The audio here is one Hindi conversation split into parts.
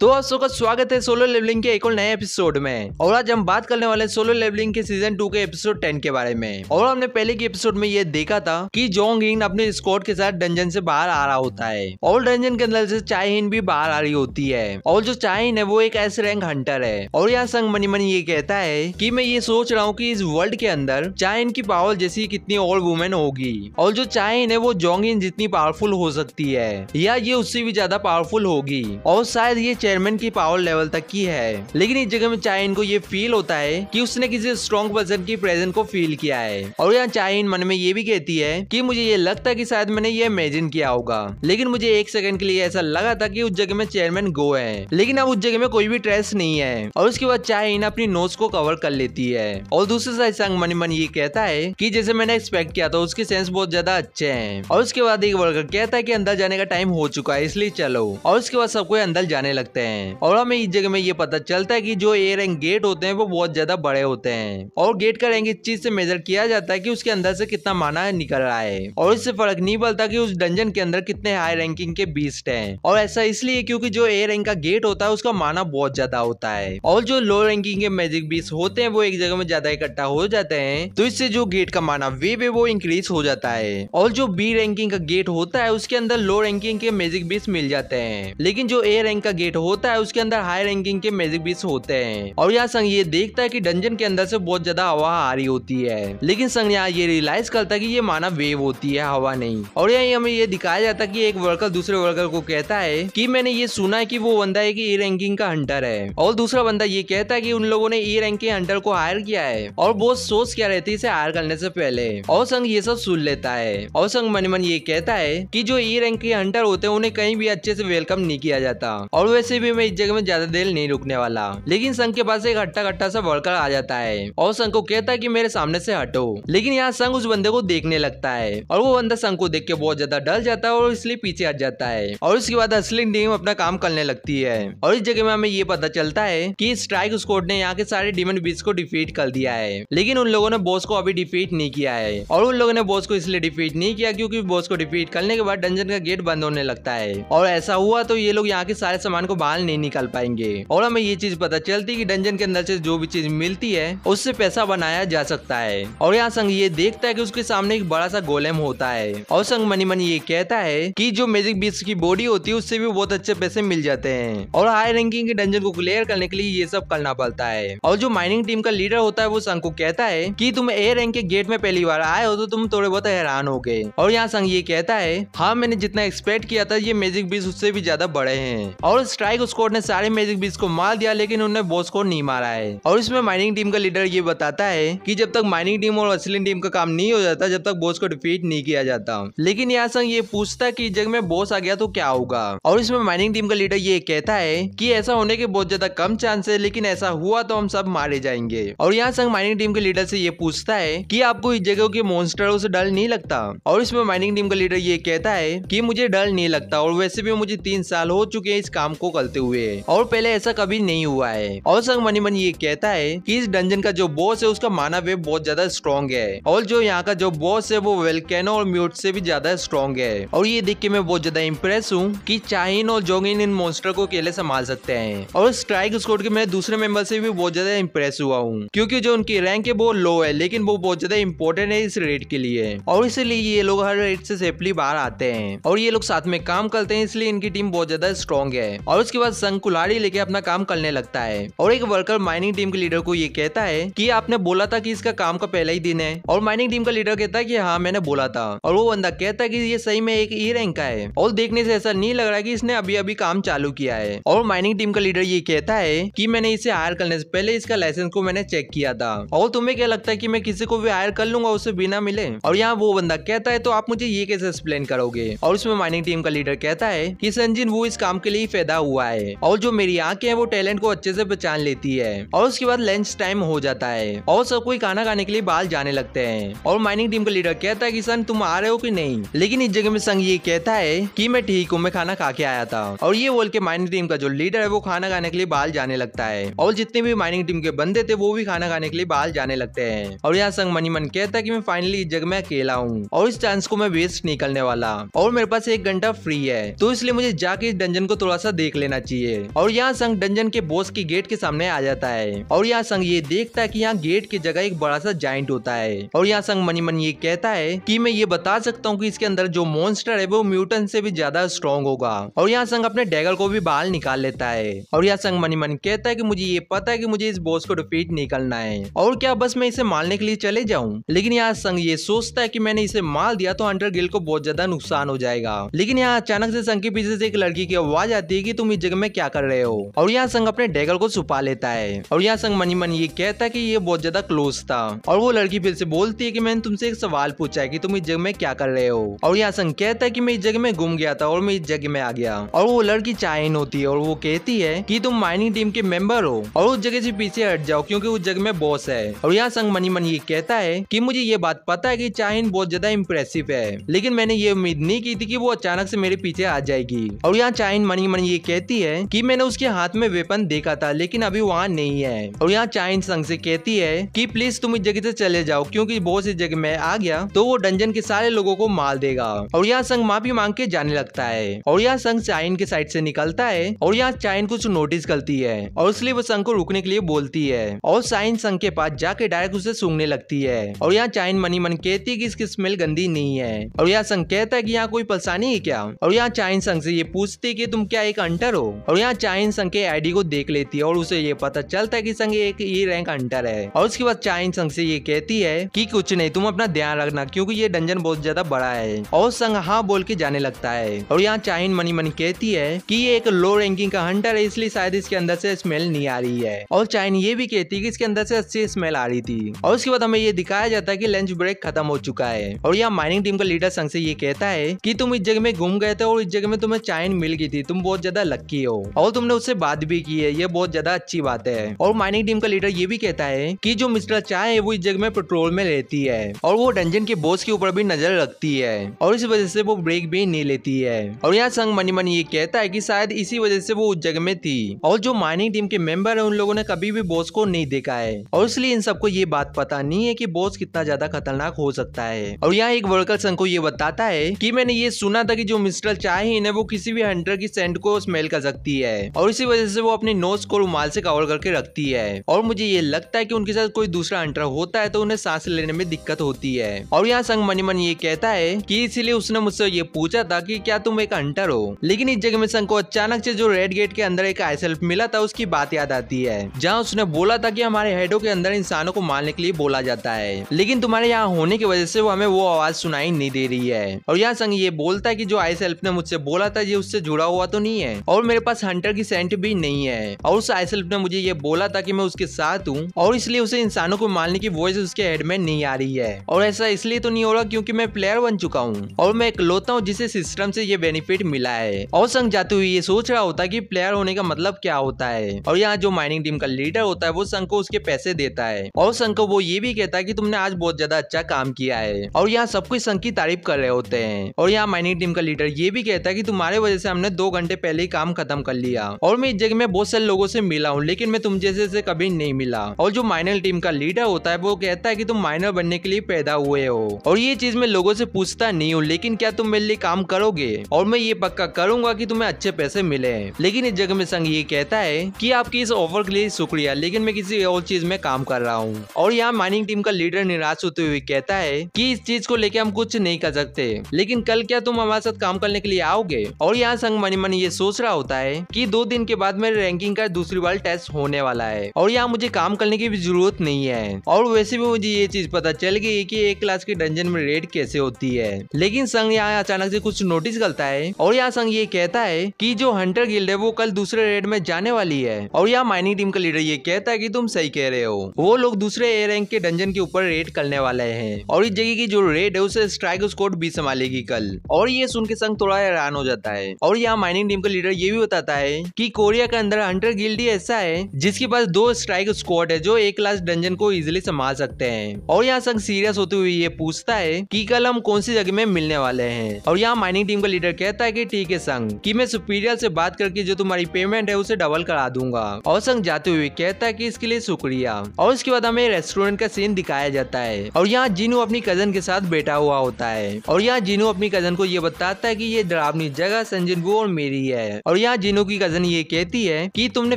तो आप सबका स्वागत है सोलो लेवलिंग के एक और नए एपिसोड में। और आज हम बात करने वाले हैं सोलो लेवलिंग के सीजन 2 के एपिसोड 10 के बारे में। और हमने पहले की एपिसोड में ये देखा था कि जोंग इन अपने स्क्वाड के साथ डंजन से बाहर आ रहा होता है और डंजन के अंदर से चाइहिन भी बाहर आ रही होती है। और जो चाइहिन है वो एक एस रैंक हंटर है। और यहाँ संग मनी मनी ये कहता है कि मैं ये सोच रहा हूँ कि इस वर्ल्ड के अंदर चाइहिन की पावर जैसी कितनी और वुमेन होगी और जो चाइहिन है वो जोंग इन जितनी पावरफुल हो सकती है या ये उससे भी ज्यादा पावरफुल होगी और शायद ये चेयरमैन की पावर लेवल तक की है। लेकिन इस जगह में चाइहिन को ये फील होता है कि उसने किसी स्ट्रॉन्ग पर्सन की प्रेजेंस को फील किया है। और यहाँ चाइहिन मन में ये भी कहती है कि मुझे ये लगता है कि शायद मैंने ये इमेजिन किया होगा, लेकिन मुझे एक सेकंड के लिए ऐसा लगा था कि उस जगह में चेयरमैन गो है, लेकिन अब उस जगह में कोई भी ट्रेस नहीं है। और उसके बाद चाइहिन अपनी नोज को कवर कर लेती है। और दूसरे साइड संग मन मन ये कहता है कि जैसे मैंने एक्सपेक्ट किया था उसके सेंस बहुत ज्यादा अच्छे हैं। और उसके बाद एक वर्कर कहता है कि अंदर जाने का टाइम हो चुका है इसलिए चलो। और उसके बाद सब कोई अंदर जाने लगते हैं। और हमें इस जगह में ये पता चलता है कि जो ए रैंक गेट होते हैं वो बहुत ज्यादा बड़े होते हैं और गेट का रैंक इस चीज से मेजर किया जाता है कि उसके अंदर से कितना माना निकल रहा है। और इससे फर्क नहीं पड़ता कि उस डंजन के अंदर कितने हाई रैंकिंग के बीस्ट हैं। और ऐसा इसलिए क्योंकि जो ए रैंक का गेट होता है उसका माना बहुत ज्यादा होता है और जो लो रैंकिंग के मैजिक बीस्ट होते हैं वो एक जगह में ज्यादा इकट्ठा हो जाते हैं, तो इससे जो गेट का माना वे वो इंक्रीज हो जाता है। और जो बी रैंकिंग का गेट होता है उसके अंदर लो रैंकिंग के मैजिक बीस्ट मिल जाते हैं, लेकिन जो ए रैंक का गेट होता है उसके अंदर हाई रैंकिंग के मैजिक बीस्ट होते हैं। और यहाँ संग ये देखता है कि डंजन के अंदर से बहुत ज्यादा हवा आ रही होती है, लेकिन संग यहाँ ये रियलाइज करता है कि ये माना वेव होती है, हवा नहीं। और यहाँ हमें ये दिखाया जाता है कि एक वर्कर दूसरे वर्कर को कहता है कि मैंने ये सुना है कि वो बंदा है कि ए रैंकिंग का हंटर है। और दूसरा बंदा ये कहता है कि उन लोगों ने ए रैंक के हंटर को हायर किया है और बहुत सोच क्या रहती है इसे हायर करने से पहले। और संग ये सब सुन लेता है। और संग मन मन ये कहता है कि जो ए रैंक के हंटर होते हैं उन्हें कहीं भी अच्छे से वेलकम नहीं किया जाता और वैसे भी मैं इस जगह में ज्यादा देर नहीं रुकने वाला। लेकिन संग के पास एक हट्टा कट्टा सा वर्कर आ जाता है और संग को कहता है कि मेरे सामने से हटो। लेकिन यहाँ संग उस बंदे को देखने लगता है और वो बंदा संग को देख के बहुत ज्यादा डर जाता है और इसलिए पीछे हट जाता है। और उसके बाद असली टीम अपना काम करने लगती है। और इस जगह में हमें ये पता चलता है कि स्ट्राइक स्क्वाड ने यहाँ के सारे डीमन बीस्ट को डिफीट कर दिया है, लेकिन उन लोगों ने बॉस को अभी डिफीट नहीं किया है। और उन लोगों ने बॉस को इसलिए डिफीट नहीं किया क्योंकि बॉस को डिफीट करने के बाद डंजन का गेट बंद होने लगता है और ऐसा हुआ तो ये लोग यहाँ के सारे सामान को बाहर नहीं निकाल पाएंगे। और हमें ये चीज पता चलती है कि डंजन के अंदर से जो भी चीज मिलती है उससे पैसा बनाया जा सकता है। और यहाँ संग ये देखता है कि उसके सामने एक बड़ा सा गोलेम होता है और संग मनी मनी ये कहता है कि जो मैजिक बीस्ट की बॉडी होती है उससे भी बहुत अच्छे पैसे मिल जाते हैं और हाई रैंकिंग के डंजन को क्लियर करने के लिए ये सब करना पड़ता है। और जो माइनिंग टीम का लीडर होता है वो संग को कहता है कि तुम ए रैंक के गेट में पहली बार आए हो तो तुम थोड़े बहुत हैरान हो गए। और यहाँ संग ये कहता है हाँ मैंने जितना एक्सपेक्ट किया था ये मैजिक बीस्ट उससे भी ज्यादा बड़े हैं। और स्ट्राइक स्क्वाड ने सारे मैजिक बीस्ट को मार दिया लेकिन उन्होंने बॉस को नहीं मारा है। और इसमें माइनिंग टीम का लीडर ये बताता है कि जब तक माइनिंग टीम और असली टीम का काम नहीं हो जाता जब तक बॉस को डिफीट नहीं किया जाता। लेकिन यहाँ संग ये पूछता है कि जग में बॉस आ गया तो क्या होगा। और इसमें माइनिंग टीम का लीडर ये कहता है कि ऐसा होने के बहुत ज्यादा कम चांस है, लेकिन ऐसा हुआ तो हम सब मारे जाएंगे। और यहाँ संग माइनिंग टीम के लीडर से ये पूछता है कि आपको इस जगह के मॉन्स्टरों से डर नहीं लगता। और इसमें माइनिंग टीम का लीडर ये कहता है कि मुझे डर नहीं लगता और वैसे भी मुझे 3 साल हो चुके हैं इस काम को करते हुए और पहले ऐसा कभी नहीं हुआ है। और संग मनी मनी ये कहता है कि इस डंजन का जो बॉस है उसका माना वेव बहुत ज्यादा स्ट्रॉन्ग है और जो यहाँ का जो बॉस है वो वेल्केनो और म्यूट से भी ज्यादा स्ट्रॉन्ग है। और ये देख के मैं बहुत ज्यादा इंप्रेस हूँ कि चाइहिन और जोंगिन इन मॉन्स्टर को अकेले संभाल सकते हैं। और स्ट्राइक स्क्वाड के मैं दूसरे मेंबर से भी बहुत ज्यादा इंप्रेस हुआ हूँ क्योंकि जो उनकी रैंक है वो लो है लेकिन वो बहुत ज्यादा इंपॉर्टेंट है इस रेड के लिए और इसलिए ये लोग हर रेड से सेफली बाहर आते हैं और ये लोग साथ में काम करते हैं इसलिए इनकी टीम बहुत ज्यादा स्ट्रॉन्ग है। और उसके बाद संग कुल्हाड़ी लेके अपना काम करने लगता है और एक वर्कर माइनिंग टीम के लीडर को ये कहता है कि आपने बोला था कि इसका काम का पहला ही दिन है। और माइनिंग टीम का लीडर कहता है कि हाँ मैंने बोला था। और वो बंदा कहता है कि ये सही में एक ई रैंक का है और देखने से ऐसा नहीं लग रहा है कि इसने अभी अभी काम चालू किया है। और माइनिंग टीम का लीडर ये कहता है कि मैंने इसे हायर करने से पहले इसका लाइसेंस को मैंने चेक किया था और तुम्हें क्या लगता है कि मैं किसी को भी हायर कर लूंगा उससे बिना मिले। और यहाँ वो बंदा कहता है तो आप मुझे ये कैसे एक्सप्लेन करोगे। और उसमें माइनिंग टीम का लीडर कहता है कि संजिन वो इस काम के लिए पैदा हुआ है और जो मेरी आंखें हैं वो टैलेंट को अच्छे से पहचान लेती है। और उसके बाद लंच टाइम हो जाता है और सब कोई खाना खाने के लिए बाहर जाने लगते हैं। और माइनिंग टीम का लीडर कहता है कि सन तुम आ रहे हो कि नहीं। लेकिन इस जगह में संग ये कहता है कि मैं ठीक हूँ मैं खाना खा के आया था। और ये बोल के माइनिंग टीम का जो लीडर है वो खाना खाने के लिए बाहर जाने लगता है और जितने भी माइनिंग टीम के बंदे थे वो भी खाना खाने के लिए बाहर जाने लगते हैं। और यहाँ संग मनी मन कहता है कि मैं फाइनली इस जगह में अकेला हूँ और इस चांस को मैं वेस्ट नहीं करने वाला और मेरे पास 1 घंटा फ्री है तो इसलिए मुझे जाके इस डंजन को थोड़ा सा देख लेना लेना चाहिए। और यहाँ संग डंजन के बॉस के गेट के सामने आ जाता है और यहाँ संग ये देखता है कि यहाँ गेट की जगह एक बड़ा सा जाइंट होता है। और यहाँ संग मनी मन ये कहता है कि मैं ये बता सकता हूँ कि इसके अंदर जो मॉन्स्टर है वो म्यूटेंट से भी ज्यादा स्ट्रॉन्ग होगा। और यहाँ संग अपने डैगर को भी बाहर निकाल लेता है। और यहाँ संग मनी मन कहता है कि मुझे ये पता है कि मुझे इस बॉस को डिफीट नहीं करना है और क्या बस मैं इसे मारने के लिए चले जाऊं। लेकिन यहाँ संग ये सोचता है कि मैंने इसे मार दिया तो हंटर गिल्ड को बहुत ज्यादा नुकसान हो जाएगा। लेकिन यहाँ अचानक से संग के पीछे से एक लड़की की आवाज आती है कि तुम इस जगह में क्या कर रहे हो। और यहाँ संग अपने डैगर को छुपा लेता है। और यहाँ संग मनी मन ये कहता है कि ये बहुत ज्यादा क्लोज था। और वो लड़की फिर से बोलती है कि मैंने तुमसे एक सवाल पूछा है कि तुम इस जगह में क्या कर रहे हो। और यहाँ संग कहता है कि मैं इस जगह में गुम गया था और मैं इस जगह में आ गया। और वो लड़की चाइन होती है और वो कहती है कि तुम माइनिंग टीम के मेंबर हो और उस जगह से पीछे हट जाओ क्योंकि उस जगह में बॉस है। और यहाँ संग मनी मन ये कहता है कि मुझे ये बात पता है कि चाइन बहुत ज्यादा इम्प्रेसिव है, लेकिन मैंने ये उम्मीद नहीं की थी कि वो अचानक से मेरे पीछे आ जाएगी। और यहाँ चाइन मनी मन ये कहती है कि मैंने उसके हाथ में वेपन देखा था लेकिन अभी वहाँ नहीं है। और यहाँ चाइन संग से कहती है कि प्लीज तुम इस जगह से चले जाओ क्योंकि बॉस इस जगह में आ गया तो वो डंजन के सारे लोगों को मार देगा। और यहाँ संग माफी मांग के जाने लगता है। और यहाँ संग चाइन के साइड से निकलता है और यहाँ चाइन कुछ नोटिस करती है और इसलिए वो संग को रुकने के लिए बोलती है। और चाइन संग के पास जाके डायरेक्ट उसे सूंघने लगती है। और यहाँ चाइन मनी मन कहती है कि इसकी स्मेल गंदी नहीं है। और यहाँ संग कहता है कि यहाँ कोई परेशानी है क्या। और यहाँ चाइन संग से ये पूछती है कि तुम क्या एक हंटर हो। और यहाँ चाइन संग के आईडी को देख लेती है और उसे ये पता चलता है कि संग एक ई रैंक हंटर है। और उसके बाद चाइन संग से ये कहती है कि कुछ नहीं, तुम अपना ध्यान रखना क्योंकि ये डंजन बहुत ज्यादा बड़ा है। और संग हाँ बोल के जाने लगता है। और यहाँ चाइन मनी मन कहती है कि ये एक लो रैंकिंग का हंटर है इसलिए शायद इसके अंदर से स्मेल नहीं आ रही है। और चाइन ये भी कहती है कि इसके अंदर से अच्छी स्मेल आ रही थी। और उसके बाद हमें ये दिखाया जाता है कि लंच ब्रेक खत्म हो चुका है। और यहाँ माइनिंग टीम का लीडर संग से ये कहता है कि तुम इस जगह में घूम गए थे और इस जगह में तुम्हें चाइन मिल गई थी, तुम बहुत ज्यादा लक्की हो और तुमने उससे बात भी की है, ये बहुत ज्यादा अच्छी बात है। और माइनिंग टीम का लीडर ये भी कहता है कि जो मिस्टर चाय है वो इस जगह में पेट्रोल में रहती है और वो डंजन के बॉस के ऊपर भी नजर रखती है और इस वजह से वो ब्रेक भी नहीं लेती है। और यहाँ संग मनी मन ये कहता है कि शायद इसी वजह से वो उस जगह में थी और जो माइनिंग टीम के मेंबर है उन लोगों ने कभी भी बॉस को नहीं देखा है और इसलिए इन सबको ये बात पता नहीं है कि बॉस कितना ज्यादा खतरनाक हो सकता है। और यहाँ एक वर्कर संग को ये बताता है कि मैंने ये सुना था कि जो मिस्टर चाय वो किसी भी हंटर की सेंट को स्मेल कर सकती है और इसी वजह से वो अपनी नोज को रुमाल से कवर करके रखती है। और मुझे ये लगता है कि उनके साथ कोई दूसरा हंटर होता है तो उन्हें सांस लेने में दिक्कत होती है। और यहाँ संग मनी मन ये कहता है कि इसीलिए उसने मुझसे ये पूछा था कि क्या तुम एक हंटर हो। लेकिन इस जगह में संग को अचानक से जो रेड गेट के अंदर एक आईसेल्फ मिला था उसकी बात याद आती है, जहाँ उसने बोला था कि हमारे हेडों के अंदर इंसानों को मारने के लिए बोला जाता है, लेकिन तुम्हारे यहाँ होने की वजह से वो हमें वो आवाज सुनाई नहीं दे रही है। और यहाँ संग ये बोलता है कि जो आईसेल्फ ने मुझसे बोला था ये उससे जुड़ा हुआ तो नहीं है और मेरे पास हंटर की सेंट भी नहीं है और उस आईसेल्फ ने मुझे ये बोला था कि मैं उसके साथ हूँ और इसलिए उसे इंसानों को मारने की वॉइस उसके हेड में नहीं आ रही है। और ऐसा इसलिए तो नहीं हो रहा क्योंकि मैं प्लेयर बन चुका हूँ और मैं इकलौता हूँ जिसे सिस्टम से ये बेनिफिट मिला है। और संग जाते हुए ये सोच रहा होता है कि प्लेयर होने का मतलब क्या होता है। और यहाँ जो माइनिंग टीम का लीडर होता है वो संग को उसके पैसे देता है और संग को वो ये भी कहता है कि तुमने आज बहुत ज्यादा अच्छा काम किया है। और यहाँ सब कुछ संग की तारीफ कर रहे होते हैं। और यहाँ माइनिंग टीम का लीडर ये भी कहता है कि तुम्हारे वजह से हमने 2 घंटे पहले ही काम खत्म कर लिया और मैं इस जगह में बहुत सारे लोगों से मिला हूँ लेकिन मैं तुम जैसे से कभी नहीं मिला। और जो माइनर टीम का लीडर होता है वो कहता है कि तुम माइनर बनने के लिए पैदा हुए हो और ये चीज मैं लोगों से पूछता नहीं हूँ, लेकिन क्या तुम मेरे लिए काम करोगे और मैं ये पक्का करूंगा कि तुम्हें अच्छे पैसे मिले। लेकिन इस जगह में संग ये कहता है कि आपकी इस ऑफर के लिए शुक्रिया लेकिन मैं किसी और चीज में काम कर रहा हूँ। और यहाँ माइनिंग टीम का लीडर निराश होते हुए कहता है कि इस चीज को लेकर हम कुछ नहीं कर सकते लेकिन कल क्या तुम हमारे साथ काम करने के लिए आओगे। और यहाँ संग मनी मन ये सोच रहा होता है कि 2 दिन के बाद मेरे रैंकिंग का दूसरी बार टेस्ट होने वाला है और यहाँ मुझे काम करने की भी जरूरत नहीं है और वैसे भी मुझे ये चीज पता चल गई कि एक क्लास के डंजन में रेड कैसे होती है। लेकिन संग यहाँ अचानक से कुछ नोटिस करता है और यहाँ संग ये कहता है कि जो हंटर गिल्ड है वो कल दूसरे रेड में जाने वाली है। और यहाँ माइनिंग टीम का लीडर ये कहता है कि तुम सही कह रहे हो, वो लोग दूसरे ए रैंक के डंजन के ऊपर रेड करने वाले हैं और इस जगह की जो रेड है उसे स्ट्राइक स्क्वाड भी संभालेगी कल। और ये सुन के संग थोड़ा हैरान हो जाता है। और यहाँ माइनिंग टीम का लीडर ये भी बताता है कि कोरिया के अंदर हंटर गिल्ड ही ऐसा है जिसके पास 2 स्ट्राइक स्क्वाड है जो एक क्लास डंजन को इजिली संभाल सकते हैं। और यहाँ संग सीरियस होते हुए ये पूछता है कि कल हम कौन सी जगह में मिलने वाले हैं। और यहाँ माइनिंग टीम का लीडर कहता है कि ठीक है संग, कि मैं सुपीरियर से बात करके जो तुम्हारी पेमेंट है उसे डबल करा दूंगा। और संग जाते हुए कहता है कि इसके लिए शुक्रिया। और उसके बाद हमें रेस्टोरेंट का सीन दिखाया जाता है और यहाँ जीनू अपनी कजन के साथ बैठा हुआ होता है और यहाँ जीनू अपनी कजन को ये बताता है कि ये डरावनी जगह संजनबू और मेरी है और यहाँ जिनू की कजन ये कहती है कि तुमने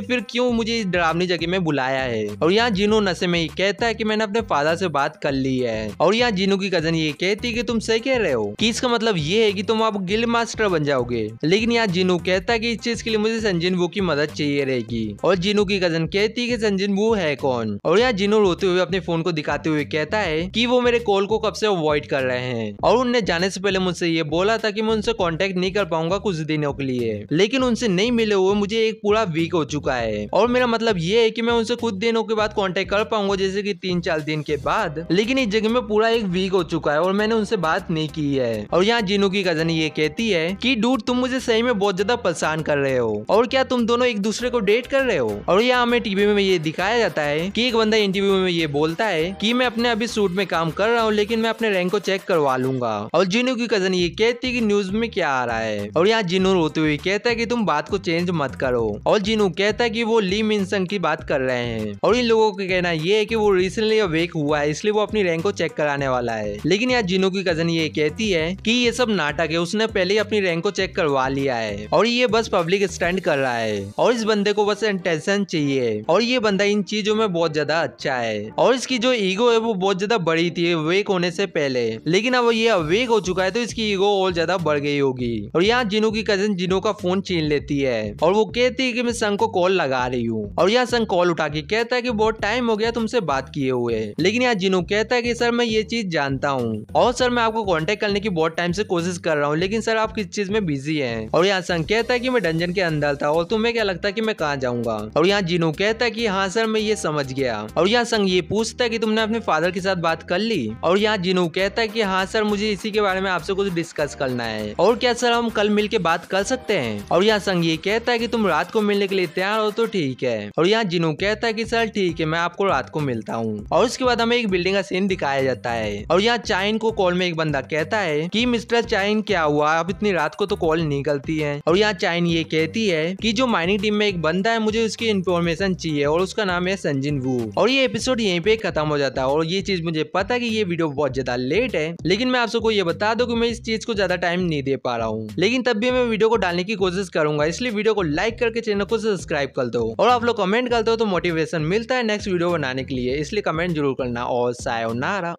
फिर क्यों मुझे इस डरावनी जगह में बुलाया है। और यहाँ जिनू नशे में ये कहता है कि मैंने अपने फादर से बात कर ली है। और यहाँ जिनू की कजन ये कहती है कि तुम सही कह रहे हो कि इसका मतलब ये है कि तुम अब गिल्ड मास्टर बन जाओगे। लेकिन यहाँ जिनू कहता है कि इस चीज के लिए मुझे संजिन वू की मदद चाहिए रहेगी। और जिनू की कजन कहती है कि संजिन वू है कौन। और यहाँ जिनू रोते हुए अपने फोन को दिखाते हुए कहता है कि वो मेरे कॉल को कब से अवॉइड कर रहे हैं और उनने जाने से पहले मुझसे ये बोला था कि मैं उनसे कांटेक्ट नहीं कर पाऊंगा कुछ दिनों के लिए। लेकिन उनसे नहीं मिले हुए मुझे एक पूरा वीक हो चुका है और मेरा मतलब ये है कि मैं उनसे कुछ दिनों के बाद कांटेक्ट कर पाऊंगा, जैसे कि 3-4 दिन के बाद। लेकिन इस जगह में पूरा एक वीक हो चुका है और मैंने उनसे बात नहीं की है। और यहाँ जिनू की कजन ये कहती है कि डूड तुम मुझे सही में बहुत ज्यादा परेशान कर रहे हो और क्या तुम दोनों एक दूसरे को डेट कर रहे हो। और यहाँ हमें टीवी में ये दिखाया जाता है कि एक बंदा इंटरव्यू में ये बोलता है कि मैं अपने अभी सूट में काम कर रहा हूँ लेकिन मैं अपने रैंक को चेक करवा लूंगा। और जिनू की कजन ये कहती है कि न्यूज में क्या आ रहा है। और यहाँ जिनू रोते हुए कहता है कि तुम बात को चेंज मत करो। और जिनू कहता है कि वो ली मिनसंग की बात कर रहे हैं और इन लोगों का कहना ये है कि वो रिसेंटली अवेक हुआ है इसलिए वो अपनी रैंक को चेक कराने वाला है। लेकिन यहाँ जिनू की कजन ये कहती है कि ये सब नाटक है, उसने पहले ही अपनी रैंक को चेक करवा लिया है और ये बस पब्लिक स्टैंड कर रहा है और इस बंदे को बस अटेंशन चाहिए और ये बंदा इन चीजों में बहुत ज्यादा अच्छा है और इसकी जो ईगो है वो बहुत ज्यादा बड़ी थी अवेक होने से पहले, लेकिन अब ये अवेक हो चुका है तो इसकी ईगो और ज्यादा बढ़ गई होगी। और यहाँ जिनू की कजन जिनू का फोन छीन लेती है और वो कहती है कि मैं संग को कॉल लगा रही हूँ। और यहाँ संग कॉल उठा के कहता है कि बहुत टाइम हो गया तुमसे बात किए हुए। लेकिन यहाँ जिनू कहता है कि सर मैं ये चीज जानता हूँ और सर मैं आपको कांटेक्ट करने की बहुत टाइम से कोशिश कर रहा हूँ लेकिन सर आप किस चीज में बिजी हैं। और यहाँ संग कहता है कि मैं डंजन के अंदर था और तुम्हें क्या लगता है कि मैं कहाँ जाऊंगा। और यहाँ जिनू कहता है कि हाँ सर मैं ये समझ गया। और यहाँ संग ये पूछता है कि तुमने अपने फादर के साथ बात कर ली। और यहाँ जिनू कहता है कि हाँ सर मुझे इसी के बारे में आपसे कुछ डिस्कस करना है और क्या सर हम कल मिल के बात कर सकते हैं। और यहाँ संग ये कहता है कि तुम रात को मिलने के लिए तैयार हो तो ठीक है। और यहाँ जिनू कहता है कि सर ठीक है मैं आपको रात को मिलता हूँ। और उसके बाद हमें एक बिल्डिंग का सीन दिखाया जाता है और यहाँ चाइन को कॉल में एक बंदा कहता है कि मिस्टर चाइन क्या हुआ, आप इतनी रात को तो कॉल नहीं करती है। और यहाँ चाइन ये कहती है कि जो माइनिंग टीम में एक बंदा है मुझे उसकी इन्फॉर्मेशन चाहिए और उसका नाम है संजिन वू। और ये एपिसोड यहीं पे खत्म हो जाता है और ये चीज मुझे पता है कि ये वीडियो बहुत ज्यादा लेट है लेकिन मैं आप सबको ये बता दूं कि मैं इस चीज को ज्यादा टाइम नहीं दे पा रहा हूँ, लेकिन तब भी मैं वीडियो को डालने की कोशिश करूंगा। इसलिए वीडियो को लाइक करके चैनल को सब्सक्राइब कर दो और आप लोग कमेंट करते हो तो मोटिवेशन मिलता है नेक्स्ट वीडियो बनाने के लिए, इसलिए कमेंट जरूर करना। और सायोनारा।